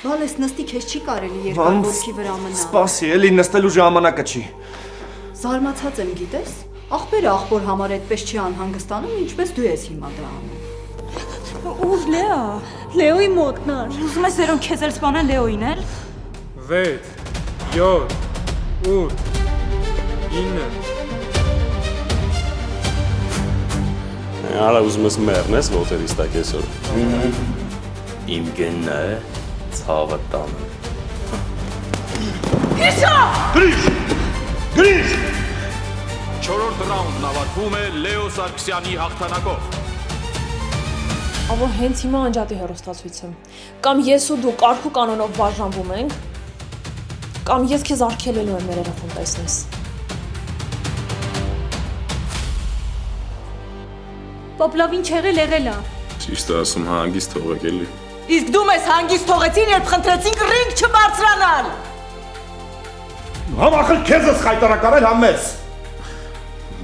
Բալես նստի քեզ չի կարելի երկար ոտքի վրա մնալ։ Սպասի, էլի նստելու ժամանակը չի։ Զարմացած եմ, գիտես։ Ախպերը ախպոր համար այդպես չի անհանգստանում, ինչպես դու ես հիմա դա անում։ Ուր Լեա։ Լեոյի մոտն ար։ Ուզում ես երոն քեզ էլ սպանեն Լեոյին էլ։ 6, 7, 8, 9 Արա ուզում ես մեռնես ոտերից տակ այսօր։ Իմ գեննա է ցավը տանը։ Հիսա! Գրիշ! 4-րդ ռաունդն ավարտվում է Լեո Սարգսյանի հաղթանակով։ Ավո հենց հիմա անջատի հեռուստացույցը։ Կամ ես ու դու կարգ ու կանոնով բաժանվում ենք, կամ ես քեզ արգելելու եմ մեր երախոն տեսնես։ Պապլավին չեղել եղել է։ Ճիշտ ասում հանգիստ թողեք էլի։ Իսկ դու մեզ հանգիստ թողեցին, երբ խնդրեցինք ռինգ չբարձրանալ։ Համ ախր քեզ ես խայտարակարել համ մեզ։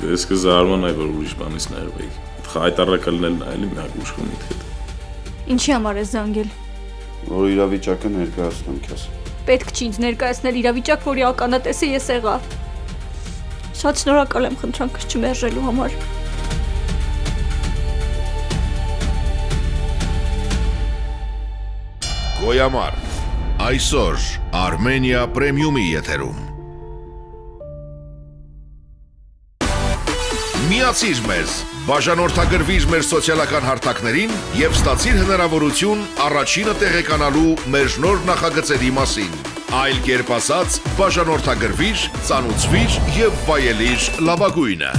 Ես կզարմանայի, որ ուրիշ բանից ներվեի։ Խայտարակալն էլի մի հատ ուշքու միտքդ։ Ինչի համար ես զանգել։ Որ իրավիճակը ներկայացնեմ քեզ։ Պետք չի ինձ ներկայացնել իրավիճակ, որի ականատեսը ես եղա։ Շատ շնորհակալ եմ խնդրանքս չմերժելու համար։ Գոյամար, այսօր Արմենիա պրեմիումի եթերում։ Միացիր մեզ, բաժանորդագրվիր մեր սոցիալական հարթակներին և ստացիր հնարավորություն առաջինը տեղեկանալու մեր նոր նախագծերի մասին։ Այլ կերպ ասած, բաժանորդագրվիր, ծանուցվիր և վայելիր լավագույնը։